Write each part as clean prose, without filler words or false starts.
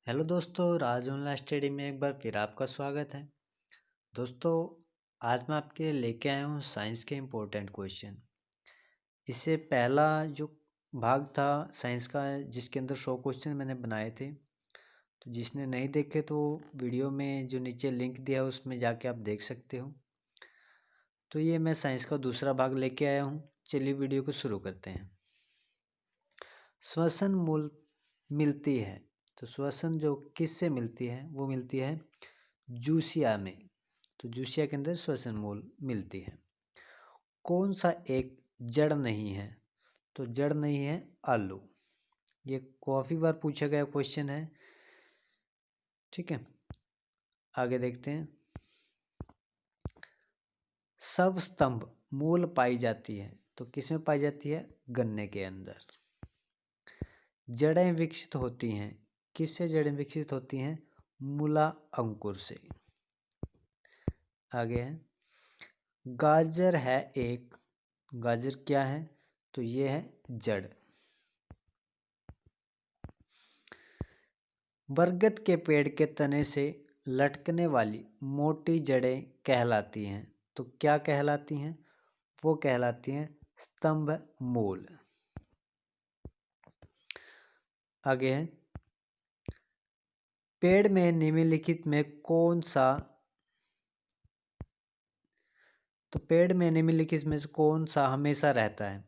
Hello दोस्तों, राज online study में एक बार फिर आपका स्वागत है। दोस्तों, आज मैं आपके लिए लेके आया हूँ साइंस के इम्पोर्टेंट क्वेश्चन। इससे पहला जो भाग था साइंस का, जिसके अंदर 100 क्वेश्चन मैंने बनाए थे, तो जिसने नहीं देखे तो वीडियो में जो नीचे लिंक दिया है उसमें जाके आप देख सकते हो। तो ये मैं साइंस का दूसरा भाग लेके आया हूँ। चलिए वीडियो को शुरू करते हैं। श्वसन मूल मिलती है, तो श्वसन जो किससे मिलती है, वो मिलती है जूसिया में। तो जूसिया के अंदर श्वसन मूल मिलती है। कौन सा एक जड़ नहीं है, तो जड़ नहीं है आलू। ये काफ़ी बार पूछा गया क्वेश्चन है। ठीक है, आगे देखते हैं। सब स्तंभ मूल पाई जाती है, तो किसमें पाई जाती है? गन्ने के अंदर। जड़ें विकसित होती हैं, किससे जड़ें विकसित होती हैं? मूला अंकुर से। आगे है, गाजर है एक, गाजर क्या है? तो ये है जड़। बरगद के पेड़ के तने से लटकने वाली मोटी जड़ें कहलाती हैं, तो क्या कहलाती हैं? वो कहलाती हैं स्तंभ मूल। आगे है, पेड़ में निम्नलिखित में कौन सा, तो पेड़ में निम्नलिखित में से कौन सा हमेशा रहता है?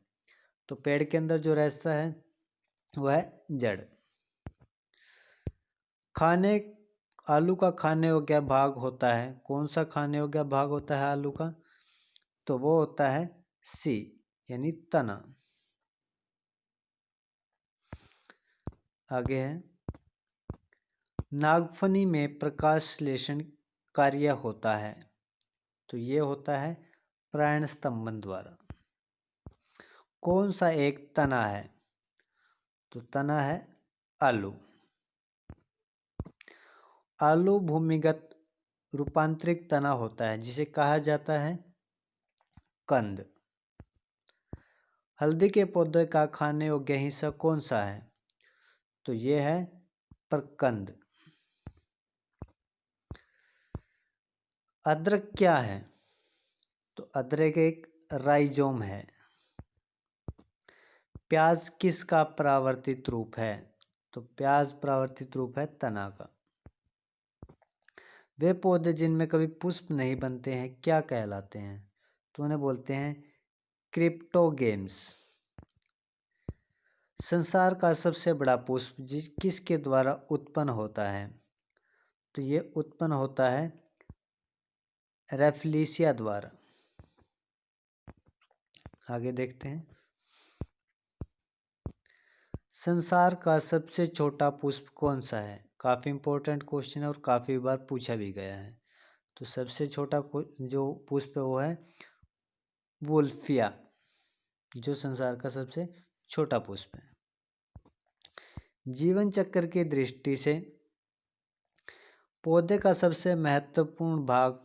तो पेड़ के अंदर जो रहता है वह है जड़। खाने आलू का खाने योग्य भाग होता है, कौन सा खाने योग्य भाग होता है आलू का? तो वो होता है सी, यानी तना। आगे है, नागफनी में प्रकाश संश्लेषण कार्य होता है, तो ये होता है प्राण स्तंभन द्वारा। कौन सा एक तना है? तो तना है आलू। आलू भूमिगत रूपांतरित तना होता है, जिसे कहा जाता है कंद। हल्दी के पौधे का खाने योग्य हिस्सा कौन सा है? तो ये है प्रकंद। अदरक क्या है? तो अदरक एक राइजोम है। प्याज किसका परावर्तित रूप है? तो प्याज परावर्तित रूप है तना का। वे पौधे जिनमें कभी पुष्प नहीं बनते हैं क्या कहलाते हैं? तो उन्हें बोलते हैं क्रिप्टोगेम्स। संसार का सबसे बड़ा पुष्प किसके द्वारा उत्पन्न होता है? तो ये उत्पन्न होता है रेफलिसिया द्वारा। आगे देखते हैं, संसार का सबसे छोटा पुष्प कौन सा है? काफ़ी इंपॉर्टेंट क्वेश्चन है और काफ़ी बार पूछा भी गया है। तो सबसे छोटा जो पुष्प है वो है वुल्फिया, जो संसार का सबसे छोटा पुष्प है। जीवन चक्र की दृष्टि से पौधे का सबसे महत्वपूर्ण भाग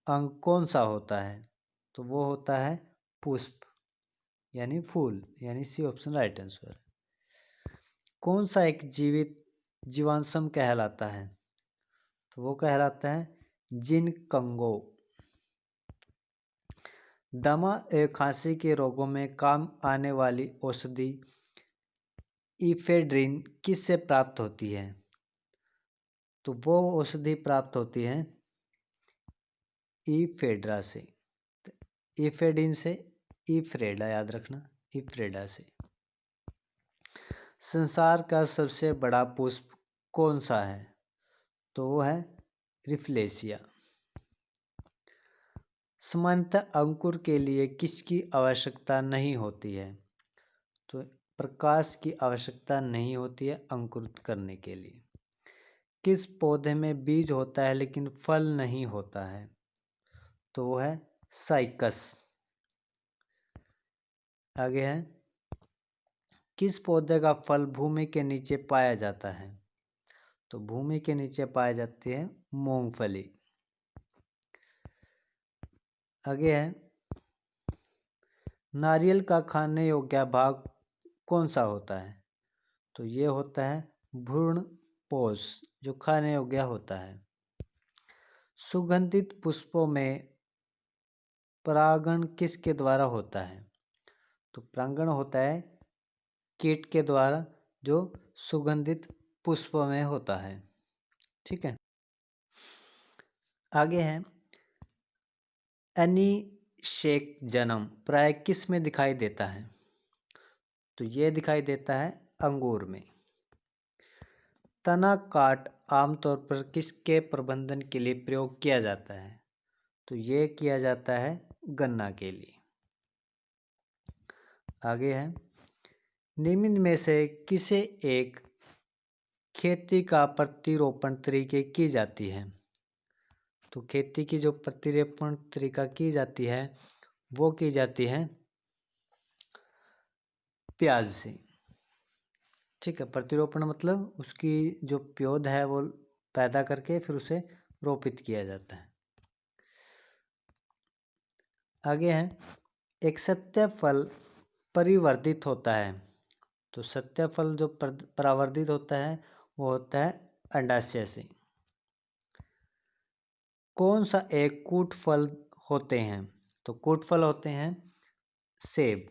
अंग कौन सा होता है? तो वो होता है पुष्प, यानी फूल, यानी सी ऑप्शन राइट आंसर। कौन सा एक जीवित जीवांशम कहलाता है? तो वो कहलाता है जिनकंगो। दमा एवं खांसी के रोगों में काम आने वाली औषधि इफेड्रिन किससे प्राप्त होती है? तो वो औषधि प्राप्त होती है इफेड्रा से। इफेडिन से इफ्रेडा, याद रखना, इफ्रेडा से। संसार का सबसे बड़ा पुष्प कौन सा है? तो वो है रिफ्लेसिया। सामान्यतः अंकुर के लिए किसकी आवश्यकता नहीं होती है? तो प्रकाश की आवश्यकता नहीं होती है अंकुरित करने के लिए। किस पौधे में बीज होता है लेकिन फल नहीं होता है? तो वो है साइकस। आगे है, किस पौधे का फल भूमि के नीचे पाया जाता है? तो भूमि के नीचे पाई जाती है मूंगफली। आगे है, नारियल का खाने योग्य भाग कौन सा होता है? तो ये होता है भ्रूण पोष जो खाने योग्य होता है। सुगंधित पुष्पों में परागण किसके द्वारा होता है? तो परागण होता है कीट के द्वारा जो सुगंधित पुष्पों में होता है। ठीक है, आगे है अनिषेक जन्म प्राय किस में दिखाई देता है? तो ये दिखाई देता है अंगूर में। तना काट आमतौर पर किसके प्रबंधन के लिए प्रयोग किया जाता है? तो ये किया जाता है गन्ना के लिए। आगे है निम्न में से किसे एक खेती का प्रतिरोपण तरीके की जाती है? तो खेती की जो प्रतिरोपण तरीका की जाती है वो की जाती है प्याज से। ठीक है, प्रतिरोपण मतलब उसकी जो पौध है वो पैदा करके फिर उसे रोपित किया जाता है। आगे है एक सत्य फल परिवर्धित होता है। तो सत्य फल जो परावर्तित होता है वो होता है अंडाशय से। कौन सा एक कूट फल होते हैं? तो कूट फल होते हैं सेब।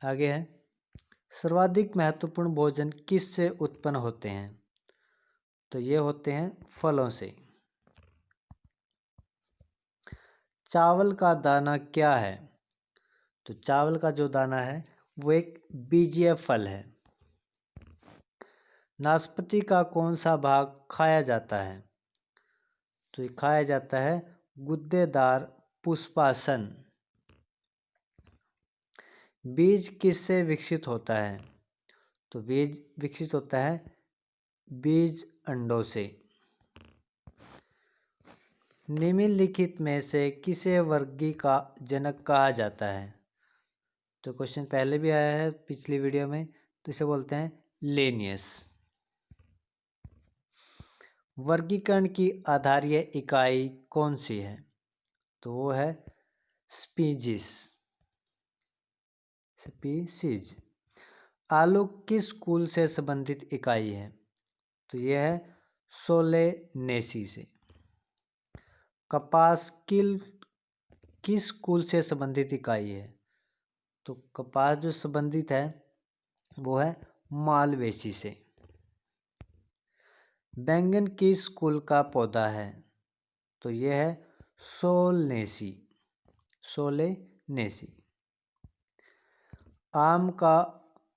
आगे है सर्वाधिक महत्वपूर्ण भोजन किससे उत्पन्न होते हैं? तो ये होते हैं फलों से। चावल का दाना क्या है? तो चावल का जो दाना है वो एक बीजीय फल है। नाशपाती का कौन सा भाग खाया जाता है? तो ये खाया जाता है गुद्देदार पुष्पासन। बीज किससे विकसित होता है? तो बीज विकसित होता है बीज अंडों से। निम्नलिखित में से किसे वर्गी का जनक कहा जाता है? तो क्वेश्चन पहले भी आया है पिछली वीडियो में, तो इसे बोलते हैं लेनियस। वर्गीकरण की आधारीय इकाई कौन सी है? तो वो है स्पीजीज। स्पीसीज। आलू किस कुल से संबंधित इकाई है? तो यह है सोलेनेसी से। कपास किस कुल से संबंधित इकाई है? तो कपास जो संबंधित है वो है मालवेसी से। बैंगन किस कुल का पौधा है? तो यह है सोलनेसी। सोलेनेसी। आम का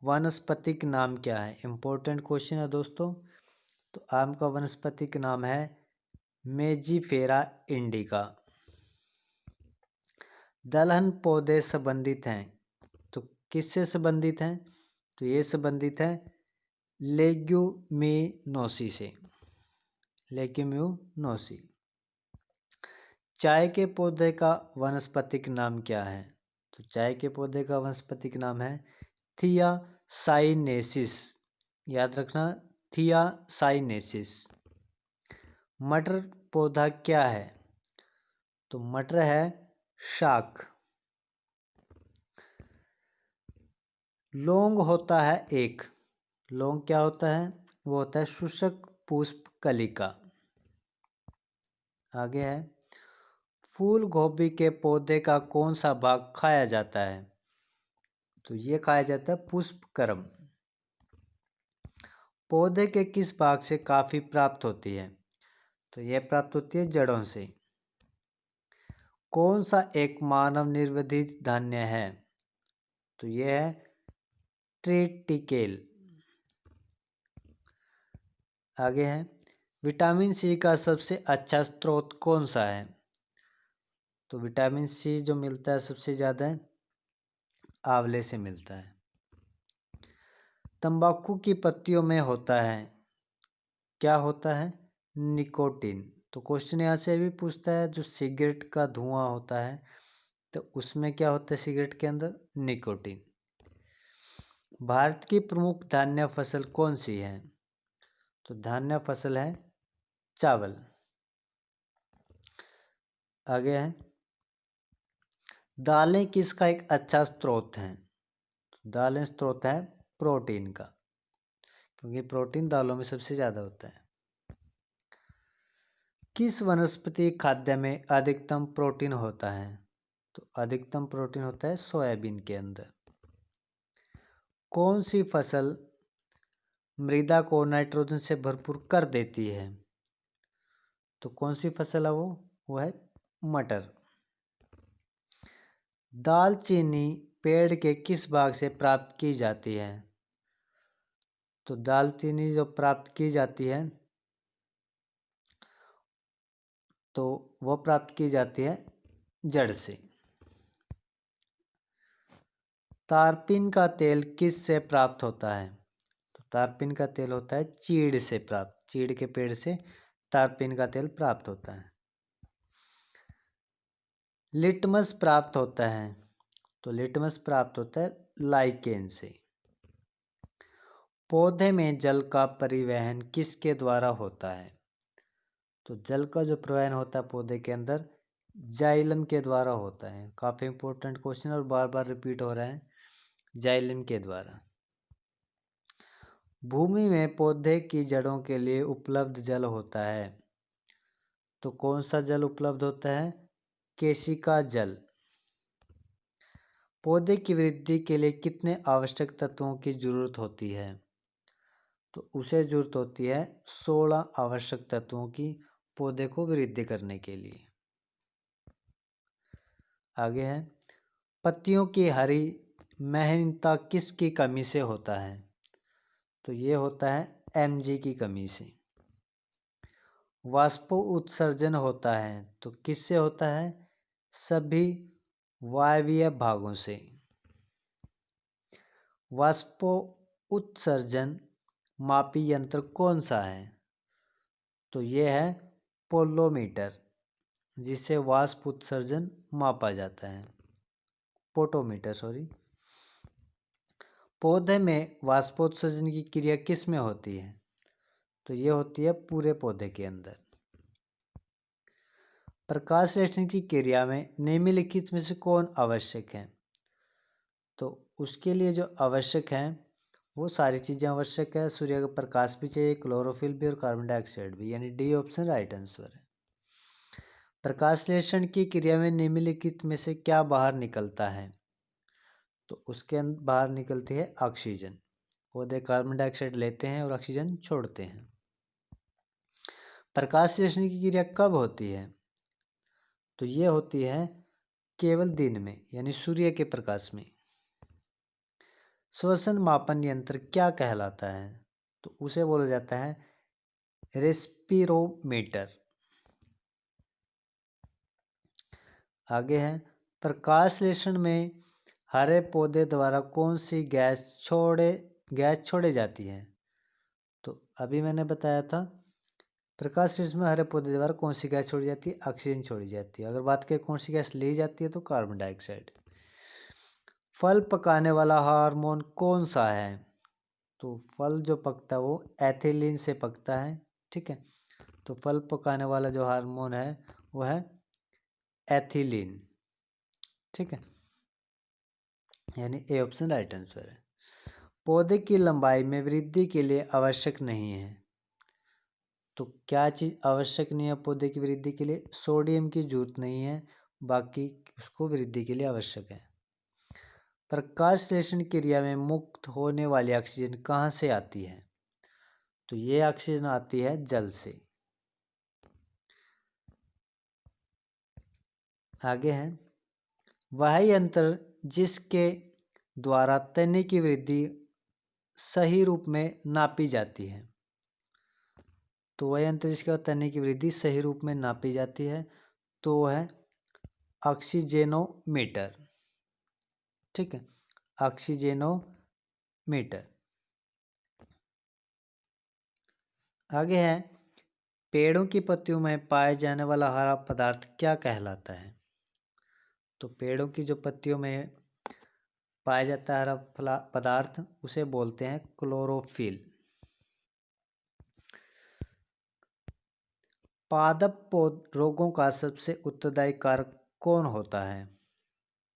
वानस्पतिक नाम क्या है? इंपॉर्टेंट क्वेश्चन है दोस्तों। तो आम का वानस्पतिक नाम है मेजीफेरा इंडिका। दलहन पौधे संबंधित हैं तो किससे संबंधित हैं? तो ये संबंधित है लेग्यूमिनोसी से। लेग्यूमिनोसी। चाय के पौधे का वानस्पतिक नाम क्या है? तो चाय के पौधे का वानस्पतिक नाम है थियासाइनेसिस। याद रखना, थियासाइनेसिस। मटर पौधा क्या है? तो मटर है शाक। लौंग होता है एक। लौंग क्या होता है? वो होता है शुष्क पुष्प कलिका। आगे है फूल गोभी के पौधे का कौन सा भाग खाया जाता है? तो ये खाया जाता है पुष्पक्रम। पौधे के किस भाग से काफी प्राप्त होती है? तो यह प्राप्त होती है जड़ों से। कौन सा एक मानव निर्वर्धित धान्य है? तो यह है ट्रिटिकेल। आगे है विटामिन सी का सबसे अच्छा स्रोत कौन सा है? तो विटामिन सी जो मिलता है सबसे ज़्यादा आंवले से मिलता है। तंबाकू की पत्तियों में होता है क्या होता है? निकोटीन। तो क्वेश्चन यहाँ से भी पूछता है जो सिगरेट का धुआं होता है तो उसमें क्या होता है सिगरेट के अंदर? निकोटीन। भारत की प्रमुख धान्य फसल कौन सी है? तो धान्य फसल है चावल। आगे है दालें किसका एक अच्छा स्रोत है? दालें स्रोत है प्रोटीन का। क्योंकि प्रोटीन दालों में सबसे ज़्यादा होता है। किस वनस्पति खाद्य में अधिकतम प्रोटीन होता है? तो अधिकतम प्रोटीन होता है सोयाबीन के अंदर। कौन सी फसल मृदा को नाइट्रोजन से भरपूर कर देती है? तो कौन सी फसल है वो है मटर। दालचीनी पेड़ के किस भाग से प्राप्त की जाती है? तो दालचीनी जो प्राप्त की जाती है तो वह प्राप्त की जाती है जड़ से। तारपीन का तेल किस से प्राप्त होता है? तो तारपीन का तेल होता है चीड़ से प्राप्त, चीड़ के पेड़ से तारपीन का तेल प्राप्त होता है। लिटमस प्राप्त होता है, तो लिटमस प्राप्त होता है लाइकेन से। पौधे में जल का परिवहन किसके द्वारा होता है? तो जल का जो परिवहन होता है पौधे के अंदर जाइलम के द्वारा होता है। काफ़ी इंपॉर्टेंट क्वेश्चन और बार बार रिपीट हो रहा है, जाइलम के द्वारा। भूमि में पौधे की जड़ों के लिए उपलब्ध जल होता है, तो कौन सा जल उपलब्ध होता है? केशिका जल। पौधे की वृद्धि के लिए कितने आवश्यक तत्वों की जरूरत होती है? तो उसे जरूरत होती है 16 आवश्यक तत्वों की पौधे को वृद्धि करने के लिए। आगे है, पत्तियों की हरी महीनता किसकी कमी से होता है? तो ये होता है Mg की कमी से। वाष्प उत्सर्जन होता है तो किससे होता है? सभी वायवीय भागों से। वाष्प उत्सर्जन मापी यंत्र कौन सा है? तो ये है पोलोमीटर, जिससे वाष्प उत्सर्जन मापा जाता है। Potometer sorry. पौधे में वाष्पोत्सर्जन की क्रिया किस में होती है? तो ये होती है पूरे पौधे के अंदर। प्रकाश संश्लेषण की क्रिया में निम्नलिखित में से कौन आवश्यक है? तो उसके लिए जो आवश्यक है वो सारी चीज़ें आवश्यक है। सूर्य का प्रकाश भी चाहिए, क्लोरोफिल भी और कार्बन डाइऑक्साइड भी, यानी डी ऑप्शन राइट आंसर है। प्रकाश संश्लेषण की क्रिया में निम्नलिखित में से क्या बाहर निकलता है? तो उसके बाहर निकलती है ऑक्सीजन। पौधे कार्बन डाइऑक्साइड लेते हैं और ऑक्सीजन छोड़ते हैं। प्रकाश संश्लेषण की क्रिया कब होती है? तो ये होती है केवल दिन में, यानी सूर्य के प्रकाश में। श्वसन मापन यंत्र क्या कहलाता है? तो उसे बोला जाता है रेस्पिरोमीटर। आगे है, प्रकाश संश्लेषण में हरे पौधे द्वारा कौन सी गैस छोड़े जाती है? तो अभी मैंने बताया था प्रकाश संश्लेषण में हरे पौधे द्वारा कौन सी गैस छोड़ी जाती है? ऑक्सीजन छोड़ी जाती है। अगर बात करें कौन सी गैस ली जाती है तो कार्बन डाइऑक्साइड। फल पकाने वाला हार्मोन कौन सा है? तो फल जो पकता है वो एथिलीन से पकता है। ठीक है, तो फल पकाने वाला जो हार्मोन है वो है एथिलीन। ठीक है, यानी ए ऑप्शन राइट आंसर है। पौधे की लंबाई में वृद्धि के लिए आवश्यक नहीं है, तो क्या चीज़ आवश्यक नहीं है पौधे की वृद्धि के लिए? सोडियम की जरूरत नहीं है, बाकी उसको वृद्धि के लिए आवश्यक है। प्रकाश संश्लेषण क्रिया में मुक्त होने वाली ऑक्सीजन कहाँ से आती है? तो ये ऑक्सीजन आती है जल से। आगे है, वह यंत्र जिसके द्वारा तने की वृद्धि सही रूप में नापी जाती है। तो वह यंत्र जिसके द्वारा तने की वृद्धि सही रूप में नापी जाती है तो वह है ऑक्सीजेनोमीटर। ठीक है, ऑक्सीजेनोमीटर। आगे है, पेड़ों की पत्तियों में पाए जाने वाला हरा पदार्थ क्या कहलाता है? तो पेड़ों की जो पत्तियों में पाया जाता है हरा पदार्थ उसे बोलते हैं क्लोरोफिल। पादप रोगों का सबसे उत्तरदायी कारक कौन होता है?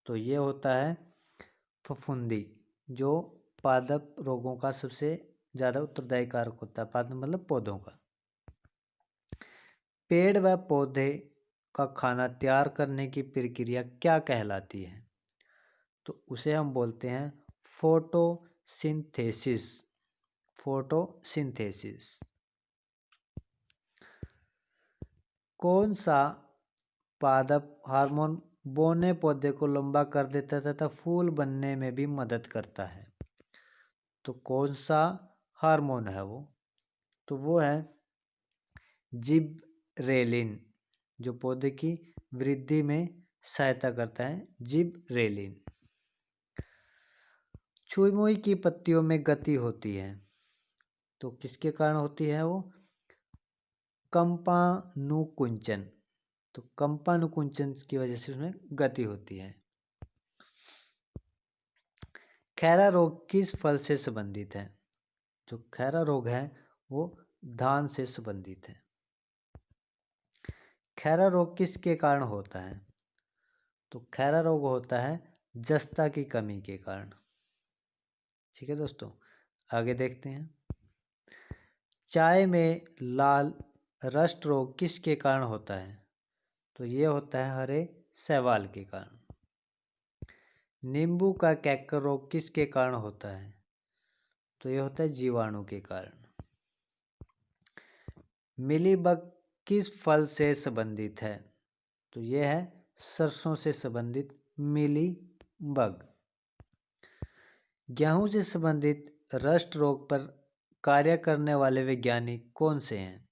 तो ये होता है फफूंदी, जो पादप रोगों का सबसे ज़्यादा उत्तरदायी कारक होता है, पादप मतलब पौधों का। पेड़ व पौधे का खाना तैयार करने की प्रक्रिया क्या कहलाती है? तो उसे हम बोलते हैं फोटोसिंथेसिस। फोटोसिंथेसिस। कौन सा पादप हार्मोन बौने पौधे को लंबा कर देता है तथा फूल बनने में भी मदद करता है? तो कौन सा हार्मोन है वो? तो वो है जिबरेलिन, जो पौधे की वृद्धि में सहायता करता है, जिबरेलिन। छुई मुई की पत्तियों में गति होती है, तो किसके कारण होती है वो? कंपानुकुंचन। तो कंपानुकुंचन की वजह से उसमें गति होती है। खैरा रोग किस फल से संबंधित है? जो खैरा रोग है वो धान से संबंधित है। खैरा रोग किसके कारण होता है? तो खैरा रोग होता है जस्ता की कमी के कारण। ठीक है दोस्तों, आगे देखते हैं। चाय में लाल रस्ट रोग किसके कारण होता है? तो ये होता है हरे शैवाल के कारण। नींबू का कैकर रोग किसके कारण होता है? तो ये होता है जीवाणु के कारण। मिलीबग किस फल से संबंधित है? तो ये है सरसों से संबंधित मिलीबग। गेहूं से संबंधित रस्ट रोग पर कार्य करने वाले वैज्ञानिक कौन से हैं?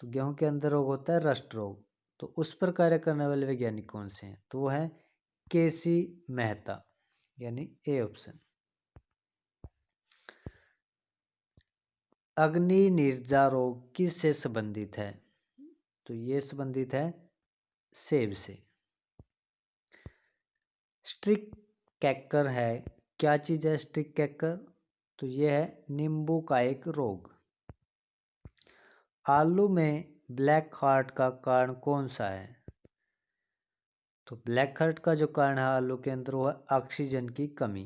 तो गेहूं के अंदर रोग होता है रस्ट रोग, तो उस पर कार्य करने वाले वैज्ञानिक कौन से हैं? तो वो है केसी मेहता, यानी ए ऑप्शन। अग्नि निर्जा रोग किस से संबंधित है? तो ये संबंधित है सेब से। स्ट्रिक कैकर है, क्या चीज है स्ट्रिक कैकर? तो ये है नींबू का एक रोग। आलू में ब्लैक हार्ट का कारण कौन सा है? तो ब्लैक हार्ट का जो कारण है आलू के अंदर वो है ऑक्सीजन की कमी।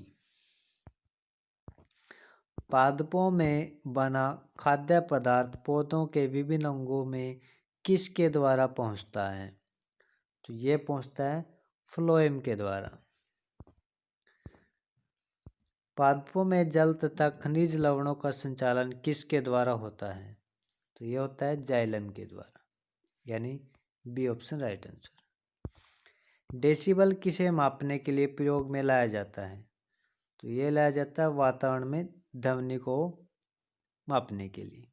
पादपों में बना खाद्य पदार्थ पौधों के विभिन्न अंगों में किसके द्वारा पहुंचता है? तो ये पहुंचता है फ्लोएम के द्वारा। पादपों में जल तथा खनिज लवणों का संचालन किसके द्वारा होता है? तो ये होता है जाइलम के द्वारा, यानी B option right answer. Decibel किसे मापने के लिए प्रयोग में लाया जाता है? तो ये लाया जाता है वातावरण में ध्वनि को मापने के लिए।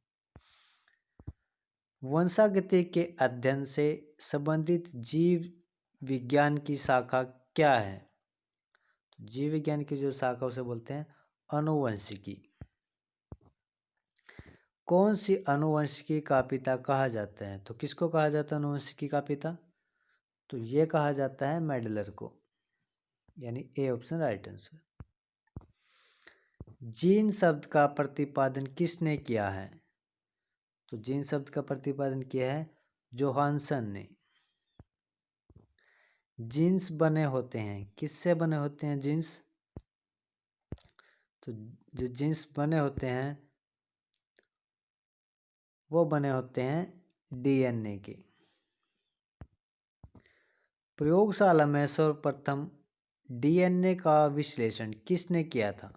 वंशागति के अध्ययन से संबंधित जीव विज्ञान की शाखा क्या है? तो जीव विज्ञान की जो शाखा उसे बोलते हैं आनुवंशिकी। कौन सी आनुवंशिकी का पिता कहा जाता है? तो किसको कहा जाता है आनुवंशिकी का पिता? तो ये कहा जाता है मेडलर को, यानी A option right answer. Gene शब्द का प्रतिपादन किसने किया है? तो जीन शब्द का प्रतिपादन किया है जोहानसन ने। जीन्स बने होते हैं, किससे बने होते हैं जीन्स? तो जो जीन्स बने होते हैं वो बने होते हैं डीएनए के। प्रयोगशाला में सर्वप्रथम डीएनए का विश्लेषण किसने किया था?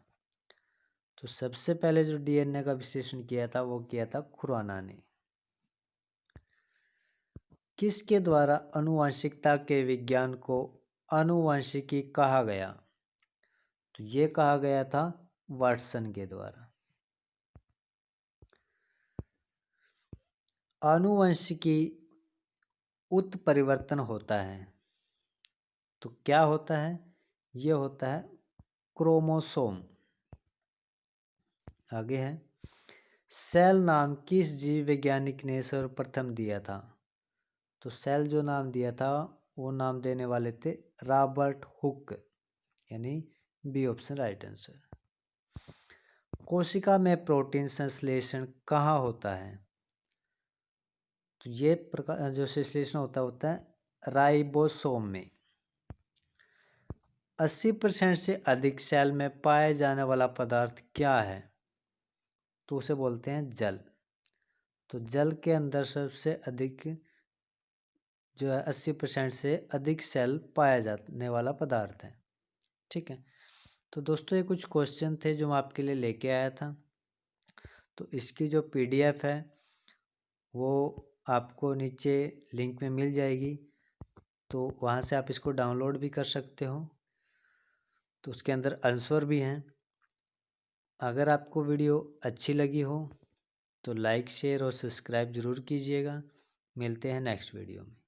तो सबसे पहले जो डीएनए का विश्लेषण किया था वो किया था खुराना ने। किसके द्वारा आनुवंशिकता के विज्ञान को आनुवंशिकी कहा गया? तो ये कहा गया था वाटसन के द्वारा। आनुवंशिकी उत्परिवर्तन होता है, तो क्या होता है? ये होता है क्रोमोसोम। आगे है, सेल नाम किस जीव वैज्ञानिक ने सर्वप्रथम दिया था? तो सेल जो नाम दिया था वो नाम देने वाले थे रॉबर्ट हुक, यानी बी ऑप्शन राइट आंसर। कोशिका में प्रोटीन संश्लेषण कहाँ होता है? तो ये प्रकार जो संश्लेषण होता है राइबोसोम में। 80% से अधिक सेल में पाए जाने वाला पदार्थ क्या है? तो उसे बोलते हैं जल। तो जल के अंदर सबसे अधिक जो है 80% से अधिक सेल पाया जाने वाला पदार्थ है। ठीक है, तो दोस्तों ये कुछ क्वेश्चन थे जो मैं आपके लिए लेके आया था। तो इसकी जो PDF है वो आपको नीचे लिंक में मिल जाएगी, तो वहाँ से आप इसको डाउनलोड भी कर सकते हो। तो उसके अंदर आंसर भी हैं। अगर आपको वीडियो अच्छी लगी हो तो लाइक शेयर और सब्सक्राइब ज़रूर कीजिएगा। मिलते हैं नेक्स्ट वीडियो में।